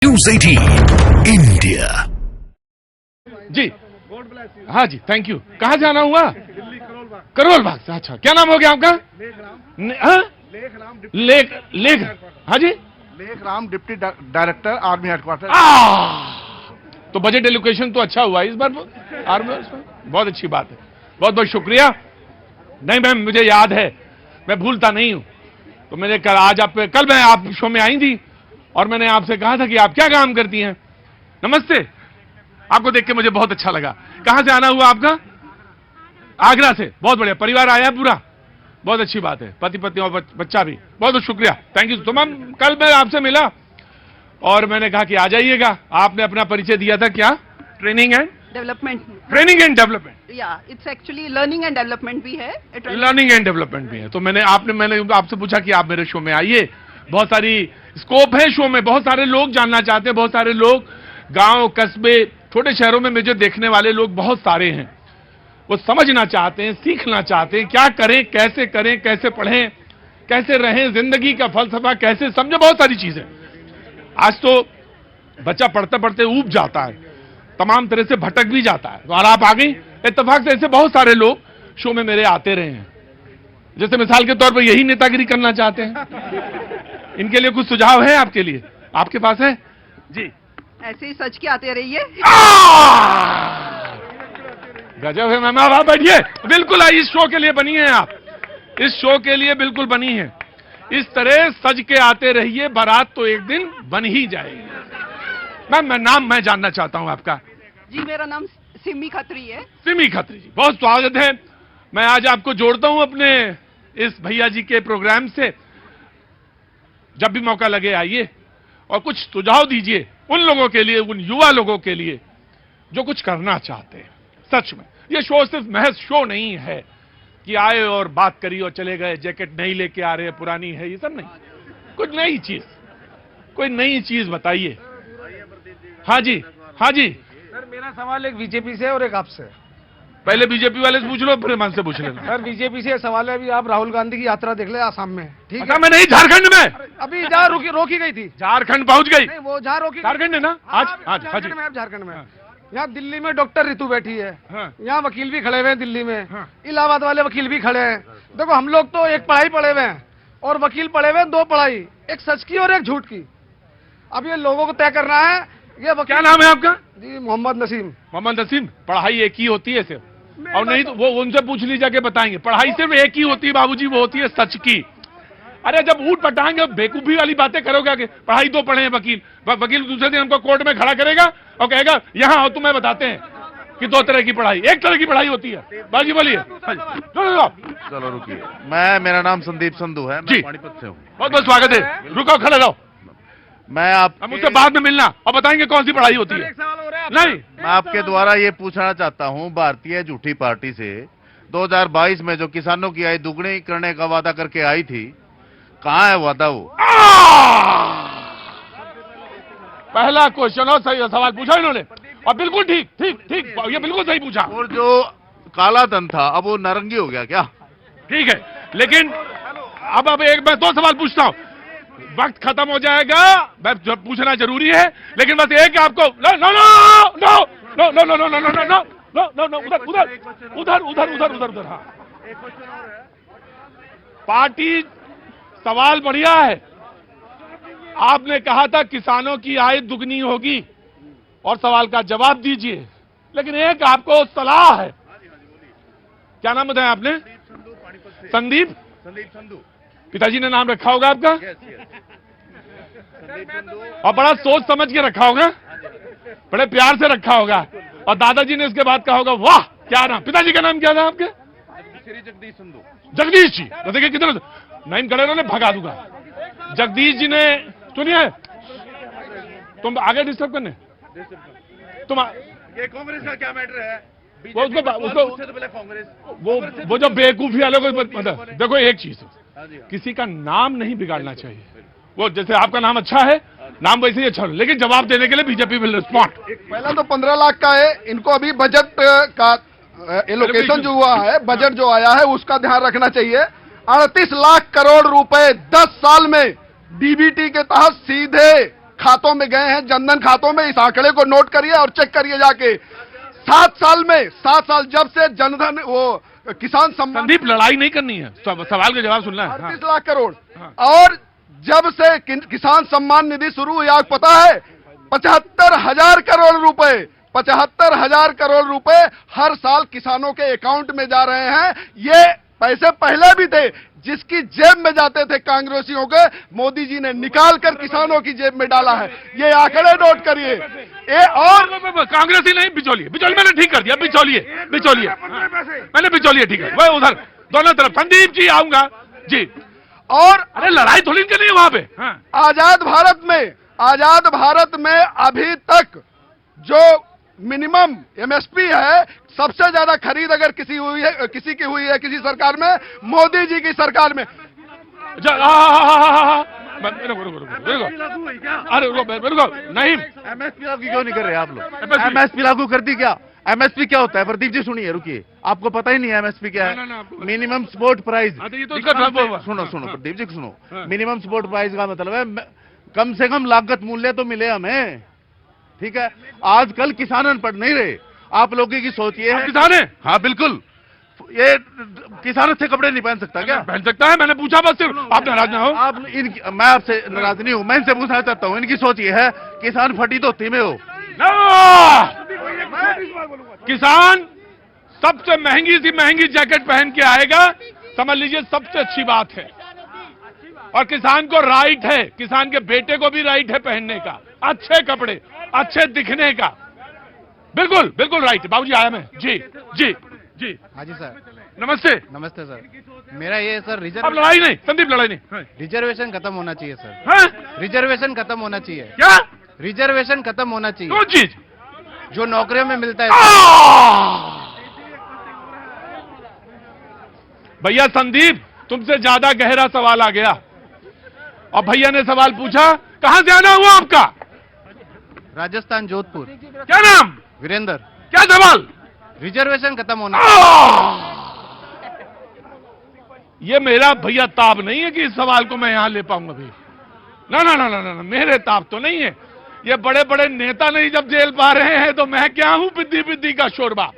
News 18 India. जी हाँ जी, thank you. कहाँ जाना हुआ? करोल बाग से। अच्छा, क्या नाम हो गया आपका? लेख हाँ जी, लेख Ram, deputy director army headquarter. तो बजट एलोकेशन तो अच्छा हुआ इस बार आर्मी, बहुत अच्छी बात है, बहुत बहुत शुक्रिया। नहीं मैम, मुझे याद है, मैं भूलता नहीं हूँ। तो मैंने कल मैं आप शो में आई थी और मैंने आपसे कहा था कि आप क्या काम करती हैं। नमस्ते, आपको देख के मुझे बहुत अच्छा लगा। कहां से आना हुआ आपका? आगरा से। बहुत बढ़िया, परिवार आया है पूरा, बहुत अच्छी बात है, पति पत्नी और बच्चा भी। बहुत बहुत शुक्रिया, थैंक यू। तो मैम कल मैं आपसे मिला और मैंने कहा कि आ जाइएगा। आपने अपना परिचय दिया था, क्या? Training and development. Training and development. या it's actually learning and development भी है। लर्निंग एंड डेवलपमेंट भी है। तो मैंने आपसे पूछा कि आप मेरे शो में आइए। बहुत सारी स्कोप है शो में, बहुत सारे लोग जानना चाहते हैं, बहुत सारे लोग गांव कस्बे छोटे शहरों में मुझे देखने वाले लोग बहुत सारे हैं। वो समझना चाहते हैं, सीखना चाहते हैं, क्या करें, कैसे पढ़ें, कैसे रहें, जिंदगी का फलसफा कैसे समझे, बहुत सारी चीजें। आज तो बच्चा पढ़ते पढ़ते ऊब जाता है, तमाम तरह से भटक भी जाता है। तो और आप आ गई, इत्तेफाक से ऐसे बहुत सारे लोग शो में मेरे आते रहे हैं। जैसे मिसाल के तौर पर यही नेतागिरी करना चाहते हैं। इनके लिए कुछ सुझाव है आपके लिए? आपके पास है जी? ऐसे ही सच के आते रहिए। गजब है मैम, आप बैठिए। बिल्कुल इस शो के लिए बनी है आप, इस शो के लिए बिल्कुल बनी है। इस तरह सज के आते रहिए, बारात तो एक दिन बन ही जाएगी। मैम नाम मैं जानना चाहता हूं आपका। जी मेरा नाम सिमी खत्री है। सिमी खत्री जी, बहुत स्वागत है। मैं आज आपको जोड़ता हूं अपने इस भैया जी के प्रोग्राम से। जब भी मौका लगे आइए और कुछ सुझाव दीजिए उन लोगों के लिए, उन युवा लोगों के लिए जो कुछ करना चाहते हैं। सच में ये शो सिर्फ महज शो नहीं है कि आए और बात करी और चले गए, जैकेट नहीं लेके आ रहे, पुरानी है, ये सब नहीं। कुछ नई चीज, कोई नई चीज बताइए। हाँ जी, हाँ जी सर, मेरा सवाल एक बीजेपी से और एक आपसे। पहले बीजेपी वाले से पूछ लो, फिर मन से पूछ लेना। सर बीजेपी से सवाल है, अभी आप राहुल गांधी की यात्रा देख ले आसाम में, ठीक है? मैं नहीं, झारखंड में। अभी जहाँ रोकी गई थी, झारखंड पहुंच गई। नहीं वो जहाँ रोकी, झारखंड है ना? आज झारखंड में, झारखंड में। यहाँ दिल्ली में डॉक्टर रितु बैठी है, यहाँ वकील भी खड़े हुए हैं दिल्ली में, इलाहाबाद वाले वकील भी खड़े हैं। देखो हम लोग तो एक पढ़ाई पढ़े हुए हैं और वकील पढ़े हुए हैं, दो पढ़ाई, एक सच की और एक झूठ की। अब ये लोगों को तय करना है। ये वकील, क्या नाम है आपका? जी मोहम्मद नसीम। मोहम्मद नसीम, पढ़ाई एक ही होती है सिर्फ, और नहीं तो वो उनसे पूछ लीजिए के बताएंगे। पढ़ाई सिर्फ एक ही होती है बाबूजी, वो होती है सच की। अरे जब ऊट पटाएंगे बेकूफी वाली बातें करोगे कि पढ़ाई दो पढ़े हैं वकील, वकील दूसरे दिन हमको कोर्ट में खड़ा करेगा और कहेगा यहाँ आओ तुम्हें बताते हैं कि दो तरह की पढ़ाई, एक तरह की पढ़ाई होती है। बाजी बोलिए। चलो रुकिए, मेरा नाम संदीप संधू है, मैं पानीपत से हूँ। बहुत बहुत स्वागत है, रुको खड़े रहो। मैं आप मुझसे बाद में मिलना और बताएंगे कौन सी पढ़ाई होती है। नहीं, मैं आपके द्वारा ये पूछना चाहता हूँ, भारतीय झूठी पार्टी से 2022 में जो किसानों की आय दुगनी करने का वादा करके आई थी, कहाँ है वादा वो? पहला क्वेश्चन और सही सवाल पूछा इन्होंने, और बिल्कुल ठीक ठीक ठीक, ये बिल्कुल सही पूछा। और जो काला धन था अब वो नारंगी हो गया क्या? ठीक है, लेकिन अब एक मैं दो सवाल पूछता हूं, वक्त खत्म हो जाएगा, मैं पूछना जरूरी है, लेकिन बस एक आपको no no no no no no no no no no no no no उधर उधर उधर उधर उधर उधर उधर। हाँ, पार्टी सवाल बढ़िया है। आपने कहा था किसानों की आय दुगनी होगी और सवाल का जवाब दीजिए, लेकिन एक आपको सलाह है। क्या नाम बताया आपने? संदीप संधू। पिताजी ने नाम रखा होगा आपका, और बड़ा सोच समझ के रखा होगा, बड़े प्यार से रखा होगा, और दादाजी ने इसके बाद कहा होगा वाह क्या नाम। पिताजी का नाम क्या था आपके? श्री जगदीश संधू। जगदीश जी। तो देखिए कितने नाइन खड़े उन्होंने भगा दूंगा। जगदीश जी ने, सुनिए तुम आगे डिस्टर्ब करने, तुम ये कांग्रेस का क्या मैटर है? वो उसको कांग्रेस वो जो बेवकूफी वाले को मतलब, देखो एक चीज है, किसी का नाम नहीं बिगाड़ना चाहिए। वो जैसे आपका नाम अच्छा है, नाम वैसे ही अच्छा हो, लेकिन जवाब देने के लिए बीजेपी विल रिस्पॉन्ड। पहला तो 15 लाख का है, इनको अभी बजट का एलोकेशन जो हुआ है, बजट जो आया है उसका ध्यान रखना चाहिए। 38 लाख करोड़ रुपए 10 साल में डीबीटी के तहत सीधे खातों में गए हैं, जनधन खातों में। इस आंकड़े को नोट करिए और चेक करिए जाके। 7 साल जब से जनधन वो किसान सम्मान, संदीप लड़ाई नहीं करनी है, सवाल का जवाब सुनना है। 38 लाख करोड़। और जब से किसान सम्मान निधि शुरू हुई, आपको पता है 75,000 करोड़ रुपए, 75,000 करोड़ रुपए हर साल किसानों के अकाउंट में जा रहे हैं। ये पैसे पहले भी थे, जिसकी जेब में जाते थे कांग्रेसियों के, मोदी जी ने निकाल कर किसानों की जेब में डाला है। ये आंकड़े नोट करिए। और कांग्रेसी नहीं, बिचौलिए, बिचौलिए मैंने ठीक कर दिया, बिचौलिए, मैंने बिचौलिए ठीक है, वह उधर दोनों तरफ। संदीप जी आऊंगा जी। और अरे लड़ाई थोड़ी करनी है वहां पे। आजाद भारत में अभी तक जो मिनिमम एमएसपी है, सबसे ज्यादा खरीद अगर किसी की हुई है किसी सरकार में, मोदी जी की सरकार में। अरे रुको, नहीं एमएसपी लागू क्यों नहीं कर रहे आप लोग? एमएसपी लागू कर दी क्या? एमएसपी क्या होता है? प्रदीप जी सुनिए, रुकिए, आपको पता ही नहीं है एमएसपी क्या है? Minimum support price. सुनो प्रदीप जी सुनो, मिनिमम सपोर्ट प्राइस का मतलब है कम से कम लागत मूल्य तो मिले हमें, ठीक है? आजकल किसान अनपढ़ नहीं रहे। आप लोगों की सोच ये है, किसान है, हाँ बिल्कुल, ये किसान अच्छे कपड़े नहीं पहन सकता क्या? पहन सकता है, मैंने पूछा बस, सिर्फ आप नाराज ना हो। आप मैं आपसे नाराज नहीं हूं, मैं इनसे पूछना चाहता हूं, इनकी सोच ये है किसान फटी धोती में हो। किसान सबसे महंगी जैकेट पहन के आएगा, समझ लीजिए सबसे अच्छी बात है। और किसान को राइट है, किसान के बेटे को भी राइट है पहनने का अच्छे कपड़े, अच्छे दिखने का। बिल्कुल बिल्कुल राइट। बाबूजी आया मैं जी। हाँ जी सर, नमस्ते। नमस्ते सर। मेरा ये सर अब लड़ाई नहीं संदीप, लड़ाई नहीं। रिजर्वेशन खत्म होना चाहिए सर। हाँ? रिजर्वेशन खत्म होना चाहिए। क्या रिजर्वेशन खत्म होना चाहिए? कौन चीज? जो नौकरियों में मिलता है। भैया संदीप, तुमसे ज्यादा गहरा सवाल आ गया। और भैया ने सवाल पूछा, कहां से आना हुआ आपका? राजस्थान, जोधपुर। क्या नाम? वीरेंद्र। क्या सवाल? रिजर्वेशन खत्म होना। ये मेरा भैया ताब नहीं है कि इस सवाल को मैं यहां ले पाऊंगा भी। ना, मेरे ताब तो नहीं है। ये बड़े बड़े नेता नहीं जब जेल पा रहे हैं तो मैं क्या हूं पिद्दी का शोरबा।